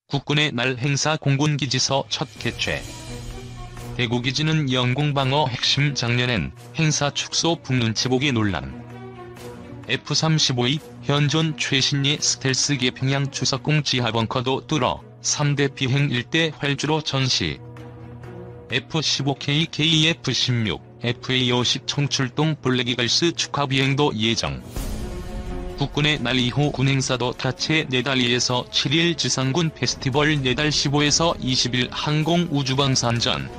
국군의 날 행사 공군기지서 첫 개최. 대구기지는 영공방어 핵심 장년엔 행사 축소 북눈치보기 논란. F-35E 현존 최신의 스텔스기 평양 추석공 지하벙커도 뚫어 3대 비행 일대 활주로 전시. F-15K, KF-16, FA-50 총출동 블랙이글스 축하 비행도 예정. 국군의 날 이후 군행사도 다채 네달리에서 7일 지상군 페스티벌 네달 15에서 20일 항공우주방산전.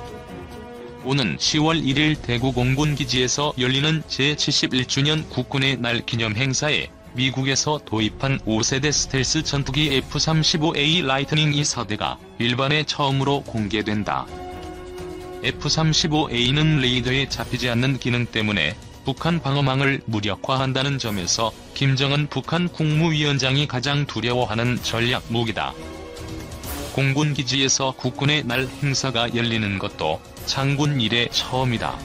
오는 10월 1일 대구 공군기지에서 열리는 제71주년 국군의 날 기념행사에 미국에서 도입한 5세대 스텔스 전투기 F-35A 라이트닝 2사대가 일반에 처음으로 공개된다. F-35A는 레이더에 잡히지 않는 기능 때문에 북한 방어망을 무력화한다는 점에서 김정은 북한 국무위원장이 가장 두려워하는 전략 무기다. 공군기지에서 국군의 날 행사가 열리는 것도 장군 이래 처음이다.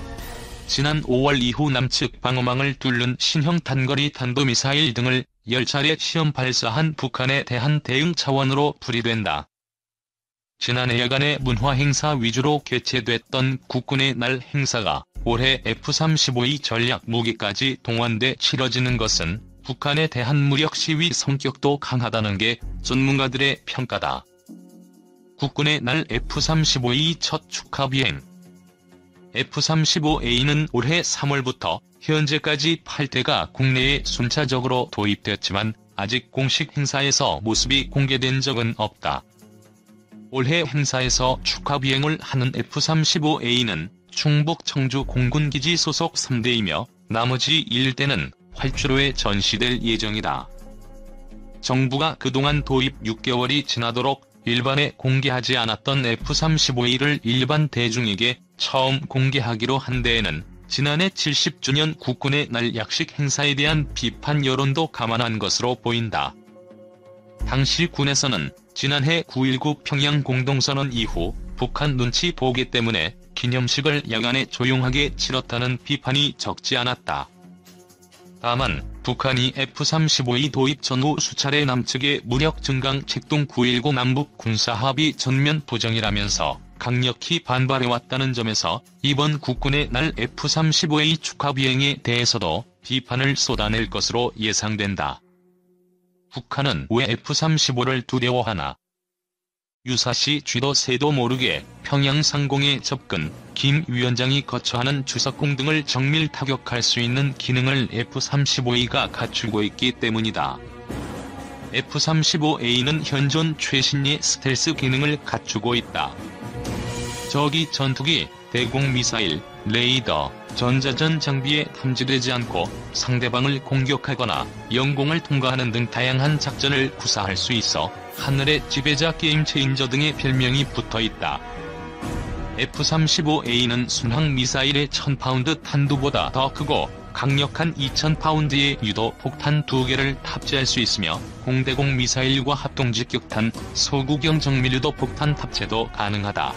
지난 5월 이후 남측 방어망을 뚫는 신형 단거리 탄도미사일 등을 10차례 시험 발사한 북한에 대한 대응 차원으로 풀이된다. 지난해 야간에 문화행사 위주로 개최됐던 국군의 날 행사가 올해 F-35E 전략 무기까지 동원돼 치러지는 것은 북한에 대한 무력 시위 성격도 강하다는 게 전문가들의 평가다. 국군의 날 F-35E 첫 축하 비행. F-35A는 올해 3월부터 현재까지 8대가 국내에 순차적으로 도입됐지만 아직 공식 행사에서 모습이 공개된 적은 없다. 올해 행사에서 축하 비행을 하는 F-35A는 충북 청주 공군기지 소속 3대이며 나머지 1대는 활주로에 전시될 예정이다. 정부가 그동안 도입 6개월이 지나도록 일반에 공개하지 않았던 F-35A를 일반 대중에게 처음 공개하기로 한 데에는 지난해 70주년 국군의 날 약식 행사에 대한 비판 여론도 감안한 것으로 보인다. 당시 군에서는 지난해 9.19 평양 공동선언 이후 북한 눈치 보기 때문에 기념식을 야간에 조용하게 치렀다는 비판이 적지 않았다. 다만 북한이 F-35E 도입 전후 수차례 남측의 무력 증강 책동 9.19 남북 군사합의 전면 부정이라면서 강력히 반발해왔다는 점에서 이번 국군의 날 F-35A 축하 비행에 대해서도 비판을 쏟아낼 것으로 예상된다. 북한은 왜 F-35를 두려워하나? 유사시 쥐도 새도 모르게 평양 상공에 접근, 김 위원장이 거처하는 주석공 등을 정밀 타격할 수 있는 기능을 F-35A가 갖추고 있기 때문이다. F-35A는 현존 최신의 스텔스 기능을 갖추고 있다. 적이 전투기, 대공미사일, 레이더, 전자전 장비에 탐지되지 않고 상대방을 공격하거나 영공을 통과하는 등 다양한 작전을 구사할 수 있어 하늘의 지배자 게임 체인저 등의 별명이 붙어있다. F-35A는 순항 미사일의 1000파운드 탄두보다 더 크고 강력한 2000파운드의 유도 폭탄 2개를 탑재할 수 있으며 공대공 미사일과 합동직격탄, 소구경 정밀유도 폭탄 탑재도 가능하다.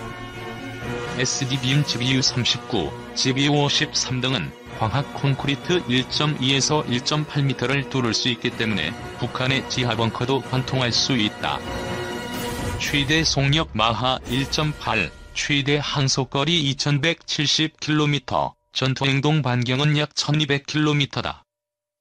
SDBM GBU-39, GBU-53 등은 광학 콘크리트 1.2에서 1.8m를 뚫을 수 있기 때문에 북한의 지하벙커도 관통할 수 있다. 최대 속력 마하 1.8, 최대 항속거리 2170km, 전투행동 반경은 약 1200km다.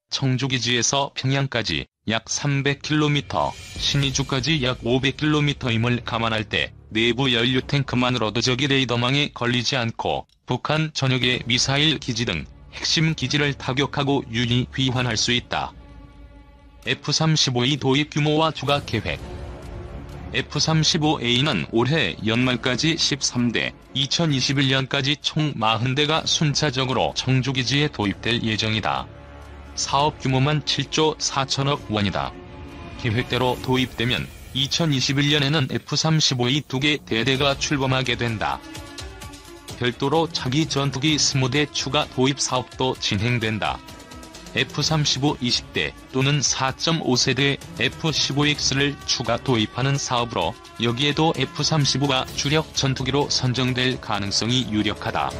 청주기지에서 평양까지 약 300km, 신의주까지 약 500km임을 감안할 때 내부 연료 탱크만으로도 적의 레이더망에 걸리지 않고 북한 전역의 미사일 기지 등 핵심 기지를 타격하고 유리 귀환할 수 있다. F-35E 도입 규모와 추가 계획. F-35A는 올해 연말까지 13대, 2021년까지 총 40대가 순차적으로 청주기지에 도입될 예정이다. 사업 규모만 7조 4천억 원이다. 계획대로 도입되면 2021년에는 F-35E 2개 대대가 출범하게 된다. 별도로 차기 전투기 20대 추가 도입 사업도 진행된다. F-35 20대 또는 4.5세대 F-15X를 추가 도입하는 사업으로 여기에도 F-35가 주력 전투기로 선정될 가능성이 유력하다.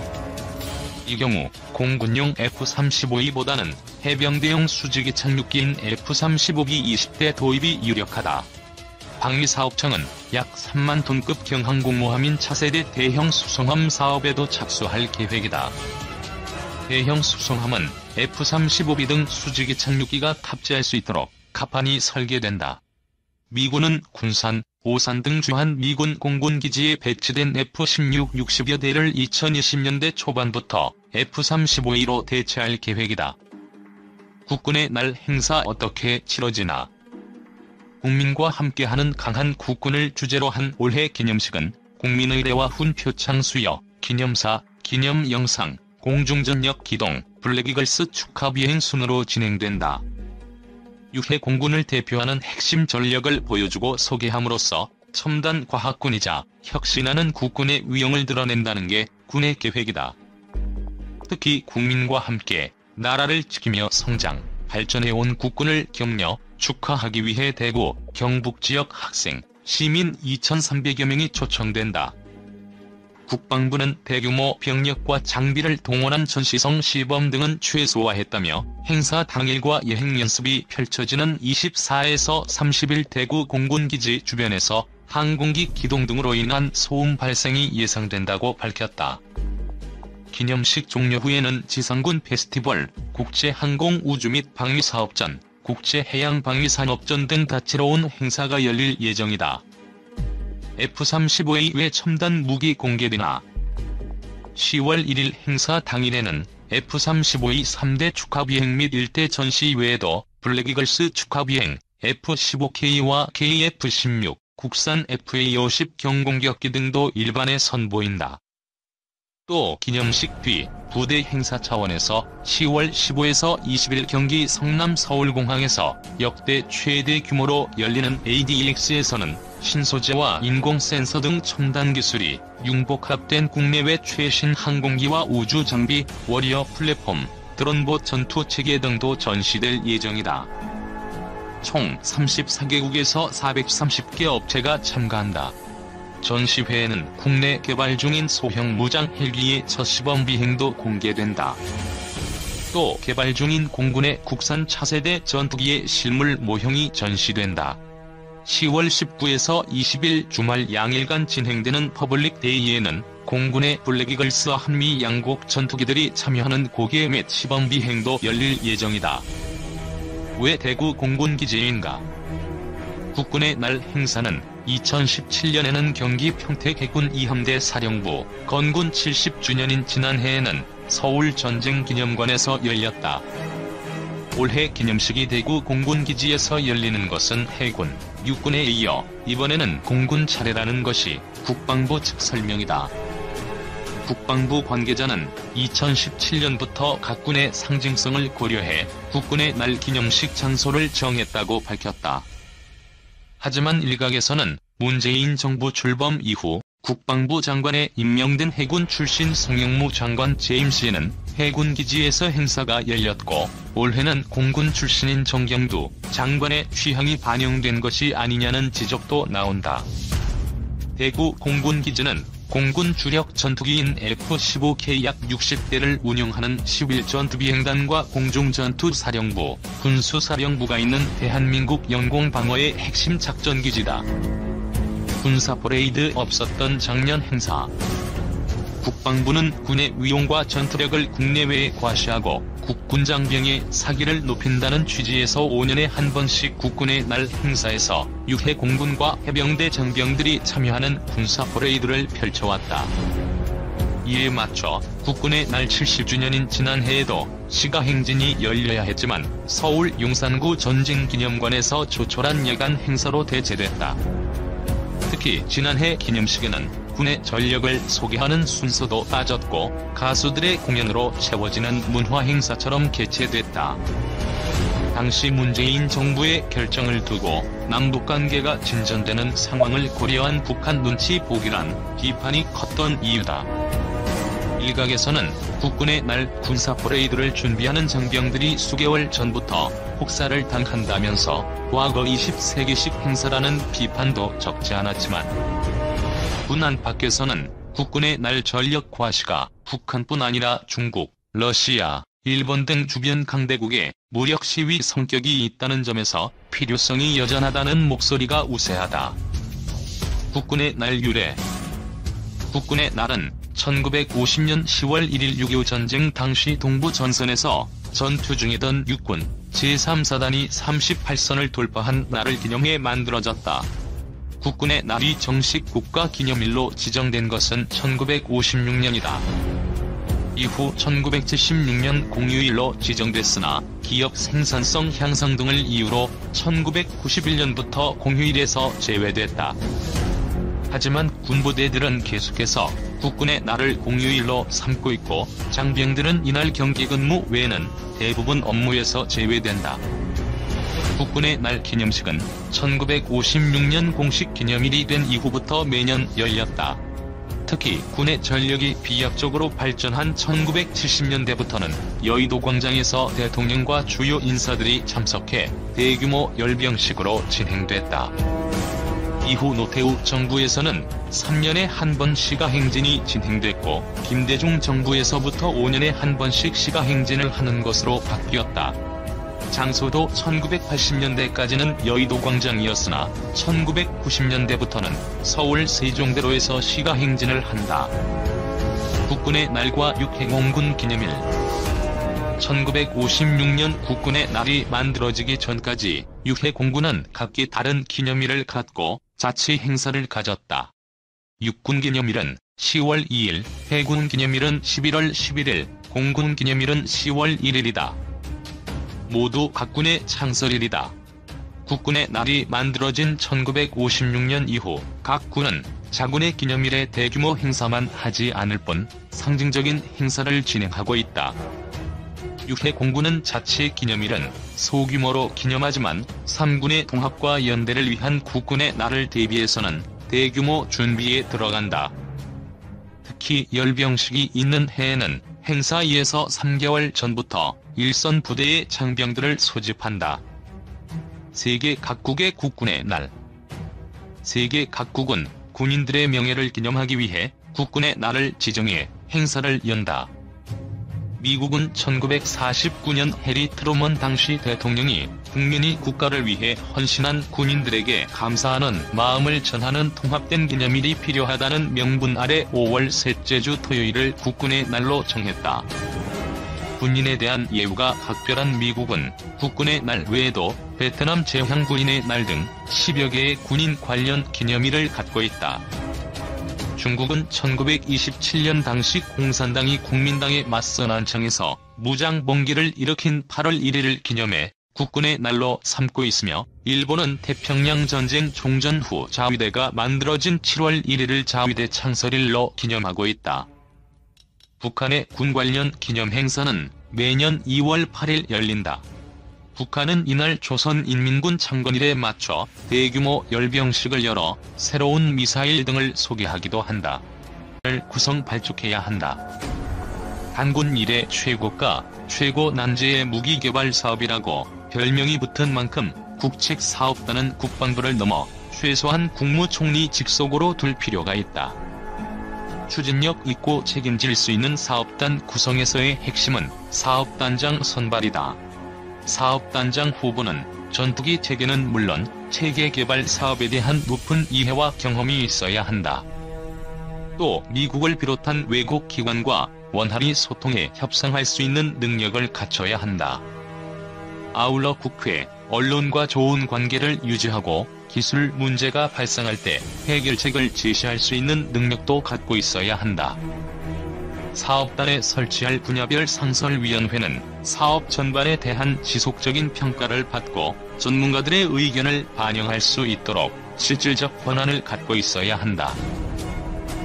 이 경우 공군용 F-35E보다는 해병대용 수직이 착륙기인 F-35B 20대 도입이 유력하다. 방위사업청은 약 3만 톤급 경항공모함인 차세대 대형 수송함 사업에도 착수할 계획이다. 대형 수송함은 F-35B 등 수직이 착륙기가 탑재할 수 있도록 갑판이 설계된다. 미군은 군산, 오산 등 주한 미군 공군기지에 배치된 F-16 60여 대를 2020년대 초반부터 F-35A로 대체할 계획이다. 국군의 날 행사 어떻게 치러지나? 국민과 함께하는 강한 국군을 주제로 한 올해 기념식은 국민의례와 훈표창 수여, 기념사, 기념영상, 공중전력 기동, 블랙이글스 축하 비행 순으로 진행된다. 유해 공군을 대표하는 핵심 전력을 보여주고 소개함으로써 첨단 과학군이자 혁신하는 국군의 위용을 드러낸다는 게 군의 계획이다. 특히 국민과 함께 나라를 지키며 성장, 발전해온 국군을 격려, 축하하기 위해 대구, 경북 지역 학생, 시민 2,300여 명이 초청된다. 국방부는 대규모 병력과 장비를 동원한 전시성 시범 등은 최소화했다며 행사 당일과 예행연습이 펼쳐지는 24에서 30일 대구 공군기지 주변에서 항공기 기동 등으로 인한 소음 발생이 예상된다고 밝혔다. 기념식 종료 후에는 지상군 페스티벌, 국제항공우주 및 방위사업전, 국제해양방위산업전 등 다채로운 행사가 열릴 예정이다. F-35A 외 첨단 무기 공개되나? 10월 1일 행사 당일에는 F-35A 3대 축하비행 및 1대 전시 외에도 블랙이글스 축하비행, F-15K와 KF-16, 국산 FA-50 경공격기 등도 일반에 선보인다. 또 기념식 뒤 부대 행사 차원에서 10월 15에서 20일 경기 성남 서울공항에서 역대 최대 규모로 열리는 ADX에서는 신소재와 인공센서 등 첨단 기술이 융복합된 국내외 최신 항공기와 우주 장비, 워리어 플랫폼, 드론봇 전투체계 등도 전시될 예정이다. 총 34개국에서 430개 업체가 참가한다. 전시회에는 국내 개발 중인 소형 무장 헬기의 첫 시범 비행도 공개된다. 또 개발 중인 공군의 국산 차세대 전투기의 실물 모형이 전시된다. 10월 19에서 20일 주말 양일간 진행되는 퍼블릭 데이에는 공군의 블랙이글스와 한미 양국 전투기들이 참여하는 고개 및 시범 비행도 열릴 예정이다. 왜 대구 공군기지인가? 국군의 날 행사는 2017년에는 경기 평택 해군 2함대 사령부 건군 70주년인 지난해에는 서울 전쟁기념관에서 열렸다. 올해 기념식이 대구 공군기지에서 열리는 것은 해군, 육군에 이어 이번에는 공군 차례라는 것이 국방부 측 설명이다. 국방부 관계자는 2017년부터 각 군의 상징성을 고려해 국군의 날 기념식 장소를 정했다고 밝혔다. 하지만 일각에서는 문재인 정부 출범 이후 국방부 장관에 임명된 해군 출신 송영무 장관 재임 시에는 해군기지에서 행사가 열렸고 올해는 공군 출신인 정경두 장관의 취향이 반영된 것이 아니냐는 지적도 나온다. 대구 공군기지는 공군 주력 전투기인 F-15K 약 60대를 운용하는 11전투비행단과 공중전투사령부, 군수사령부가 있는 대한민국 영공방어의 핵심 작전기지다. 군사 퍼레이드 없었던 작년 행사. 국방부는 군의 위용과 전투력을 국내외에 과시하고 국군 장병의 사기를 높인다는 취지에서 5년에 한 번씩 국군의 날 행사에서 유해 공군과 해병대 장병들이 참여하는 군사 퍼레이드를 펼쳐왔다. 이에 맞춰 국군의 날 70주년인 지난해에도 시가행진이 열려야 했지만 서울 용산구 전쟁기념관에서 조촐한 야간 행사로 대체됐다. 특히 지난해 기념식에는 군의 전력을 소개하는 순서도 빠졌고 가수들의 공연으로 채워지는 문화행사처럼 개최됐다. 당시 문재인 정부의 결정을 두고 남북관계가 진전되는 상황을 고려한 북한 눈치 보기란 비판이 컸던 이유다. 일각에서는 국군의 날 군사 퍼레이드를 준비하는 장병들이 수개월 전부터 혹사를 당한다면서 과거 20세기식 행사라는 비판도 적지 않았지만 군 안팎에서는 국군의 날 전력 과시가 북한뿐 아니라 중국, 러시아, 일본 등 주변 강대국의 무력 시위 성격이 있다는 점에서 필요성이 여전하다는 목소리가 우세하다. 국군의 날 유래. 국군의 날은 1950년 10월 1일 6.25 전쟁 당시 동부 전선에서 전투 중이던 육군 제3사단이 38선을 돌파한 날을 기념해 만들어졌다. 국군의 날이 정식 국가기념일로 지정된 것은 1956년이다. 이후 1976년 공휴일로 지정됐으나 기업 생산성 향상 등을 이유로 1991년부터 공휴일에서 제외됐다. 하지만 군부대들은 계속해서 국군의 날을 공휴일로 삼고 있고 장병들은 이날 경계근무 외에는 대부분 업무에서 제외된다. 국군의 날 기념식은 1956년 공식 기념일이 된 이후부터 매년 열렸다. 특히 군의 전력이 비약적으로 발전한 1970년대부터는 여의도 광장에서 대통령과 주요 인사들이 참석해 대규모 열병식으로 진행됐다. 이후 노태우 정부에서는 3년에 한 번 시가행진이 진행됐고 김대중 정부에서부터 5년에 한 번씩 시가행진을 하는 것으로 바뀌었다. 장소도 1980년대까지는 여의도 광장이었으나 1990년대부터는 서울 세종대로에서 시가행진을 한다. 국군의 날과 육해공군 기념일. 1956년 국군의 날이 만들어지기 전까지 육해공군은 각기 다른 기념일을 갖고 자치 행사를 가졌다. 육군 기념일은 10월 2일, 해군 기념일은 11월 11일, 공군 기념일은 10월 1일이다. 모두 각군의 창설일이다. 국군의 날이 만들어진 1956년 이후 각 군은 자군의 기념일에 대규모 행사만 하지 않을 뿐 상징적인 행사를 진행하고 있다. 육해공군은 자치 기념일은 소규모로 기념하지만 3군의 통합과 연대를 위한 국군의 날을 대비해서는 대규모 준비에 들어간다. 특히 열병식이 있는 해에는 행사 2에서 3개월 전부터 일선 부대의 장병들을 소집한다. 세계 각국의 국군의 날. 세계 각국은 군인들의 명예를 기념하기 위해 국군의 날을 지정해 행사를 연다. 미국은 1949년 해리 트루먼 당시 대통령이 국민이 국가를 위해 헌신한 군인들에게 감사하는 마음을 전하는 통합된 기념일이 필요하다는 명분 아래 5월 셋째 주 토요일을 국군의 날로 정했다. 군인에 대한 예우가 각별한 미국은 국군의 날 외에도 베트남 제향군인의 날 등 10여 개의 군인 관련 기념일을 갖고 있다. 중국은 1927년 당시 공산당이 국민당에 맞서 난청에서 무장봉기를 일으킨 8월 1일을 기념해 국군의 날로 삼고 있으며 일본은 태평양 전쟁 종전 후 자위대가 만들어진 7월 1일을 자위대 창설일로 기념하고 있다. 북한의 군 관련 기념 행사는 매년 2월 8일 열린다. 북한은 이날 조선인민군 창건일에 맞춰 대규모 열병식을 열어 새로운 미사일 등을 소개하기도 한다. 구성 발족해야 한다. 단군 이래 최고가, 최고 난제의 무기 개발 사업이라고 별명이 붙은 만큼 국책 사업단은 국방부를 넘어 최소한 국무총리 직속으로 둘 필요가 있다. 추진력 있고 책임질 수 있는 사업단 구성에서의 핵심은 사업단장 선발이다. 사업단장 후보는 전투기 체계는 물론 체계 개발 사업에 대한 높은 이해와 경험이 있어야 한다. 또 미국을 비롯한 외국 기관과 원활히 소통해 협상할 수 있는 능력을 갖춰야 한다. 아울러 국회, 언론과 좋은 관계를 유지하고 기술 문제가 발생할 때 해결책을 제시할 수 있는 능력도 갖고 있어야 한다. 사업단에 설치할 분야별 상설위원회는 사업 전반에 대한 지속적인 평가를 받고 전문가들의 의견을 반영할 수 있도록 실질적 권한을 갖고 있어야 한다.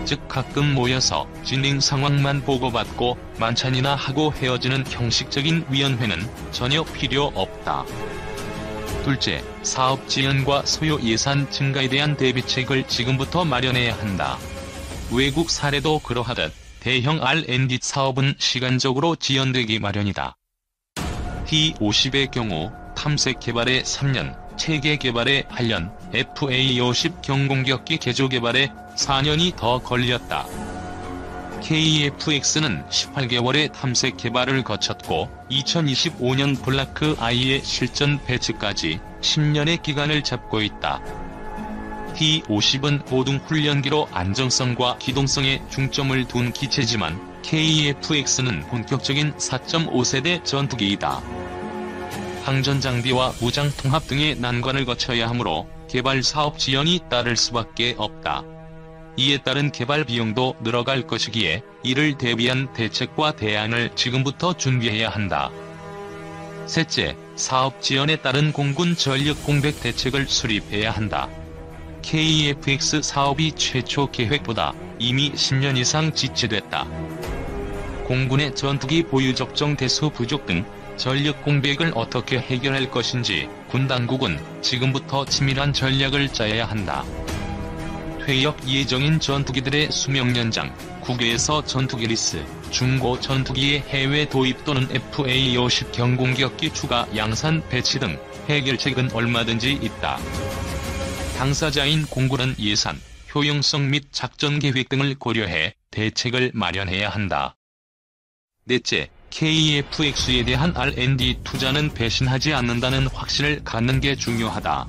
즉 가끔 모여서 진행 상황만 보고받고 만찬이나 하고 헤어지는 형식적인 위원회는 전혀 필요 없다. 둘째, 사업 지연과 소요 예산 증가에 대한 대비책을 지금부터 마련해야 한다. 외국 사례도 그러하듯 대형 R&D 사업은 시간적으로 지연되기 마련이다. T-50의 경우 탐색 개발에 3년, 체계 개발에 8년, FA-50 경공격기 개조 개발에 4년이 더 걸렸다. KF-X는 18개월의 탐색 개발을 거쳤고 2025년 블라크 아이의 실전 배치까지 10년의 기간을 잡고 있다. T-50은 고등 훈련기로 안정성과 기동성에 중점을 둔 기체지만 KF-X는 본격적인 4.5세대 전투기이다. 항전 장비와 무장 통합 등의 난관을 거쳐야 하므로 개발 사업 지연이 따를 수밖에 없다. 이에 따른 개발 비용도 늘어갈 것이기에 이를 대비한 대책과 대안을 지금부터 준비해야 한다. 셋째, 사업 지연에 따른 공군 전력 공백 대책을 수립해야 한다. KF-X 사업이 최초 계획보다 이미 10년 이상 지체됐다. 공군의 전투기 보유 적정 대수 부족 등 전력 공백을 어떻게 해결할 것인지 군 당국은 지금부터 치밀한 전략을 짜야 한다. 퇴역 예정인 전투기들의 수명 연장, 국외에서 전투기 리스, 중고 전투기의 해외 도입 또는 FA-50 경공격기 추가 양산 배치 등 해결책은 얼마든지 있다. 당사자인 공군은 예산, 효용성 및 작전 계획 등을 고려해 대책을 마련해야 한다. 넷째, KF-X에 대한 R&D 투자는 배신하지 않는다는 확신을 갖는 게 중요하다.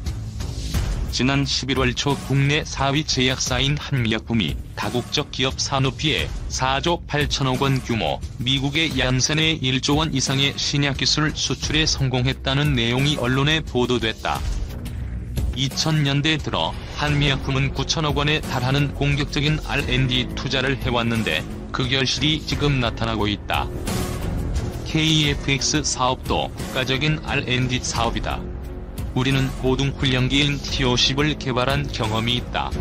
지난 11월 초 국내 4위 제약사인 한미약품이 다국적 기업 산업비에 4조 8천억 원 규모, 미국의 얀센에 1조 원 이상의 신약기술 수출에 성공했다는 내용이 언론에 보도됐다. 2000년대 들어 한미약품은 9천억 원에 달하는 공격적인 R&D 투자를 해왔는데 그 결실이 지금 나타나고 있다. KF-X 사업도 국가적인 R&D 사업이다. 우리는 고등훈련기인 T-50을 개발한 경험이 있다.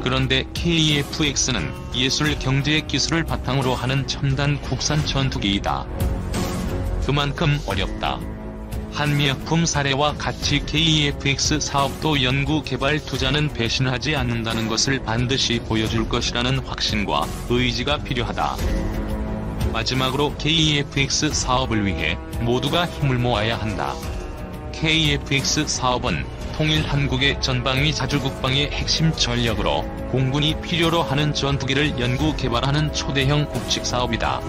그런데 KF-X는 예술 경제 기술을 바탕으로 하는 첨단 국산 전투기이다. 그만큼 어렵다. 한미약품 사례와 같이 KF-X 사업도 연구 개발 투자는 배신하지 않는다는 것을 반드시 보여줄 것이라는 확신과 의지가 필요하다. 마지막으로 KF-X 사업을 위해 모두가 힘을 모아야 한다. KF-X 사업은 통일 한국의 전방위 자주국방의 핵심 전력으로 공군이 필요로 하는 전투기를 연구 개발하는 초대형 국책 사업이다.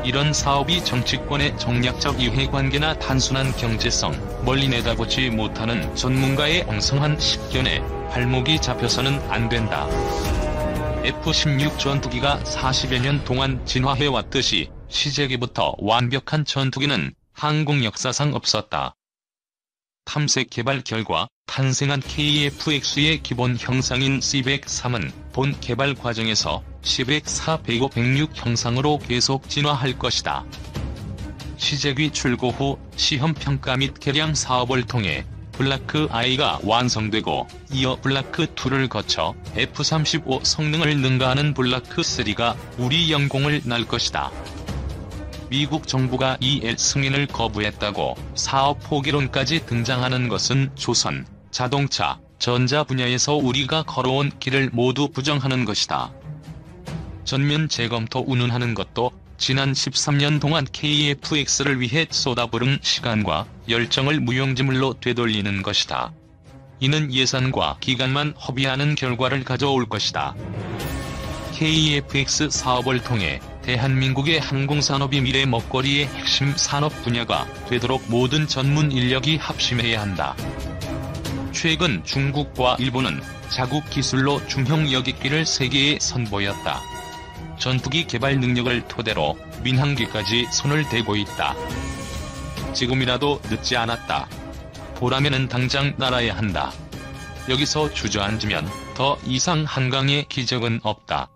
이런 사업이 정치권의 정략적 이해관계나 단순한 경제성, 멀리 내다보지 못하는 전문가의 엉성한 식견에 발목이 잡혀서는 안 된다. F-16 전투기가 40여 년 동안 진화해왔듯이 시제기부터 완벽한 전투기는 항공 역사상 없었다. 탐색 개발 결과 탄생한 KF-X의 기본 형상인 C-103은 본 개발 과정에서 C-104, 105, 106 형상으로 계속 진화할 것이다. 시제기 출고 후 시험평가 및 개량 사업을 통해 블라크 I가 완성되고 이어 블라크 2를 거쳐 F-35 성능을 능가하는 블라크 3가 우리 영공을 날 것이다. 미국 정부가 이 승인을 거부했다고 사업 포기론까지 등장하는 것은 조선, 자동차, 전자 분야에서 우리가 걸어온 길을 모두 부정하는 것이다. 전면 재검토 운운하는 것도 지난 13년 동안 KF-X를 위해 쏟아부은 시간과 열정을 무용지물로 되돌리는 것이다. 이는 예산과 기간만 허비하는 결과를 가져올 것이다. KF-X 사업을 통해 대한민국의 항공산업이 미래 먹거리의 핵심 산업 분야가 되도록 모든 전문 인력이 합심해야 한다. 최근 중국과 일본은 자국 기술로 중형 여객기를 세계에 선보였다. 전투기 개발 능력을 토대로 민항기까지 손을 대고 있다. 지금이라도 늦지 않았다. 보라면은 당장 날아야 한다. 여기서 주저앉으면 더 이상 한강의 기적은 없다.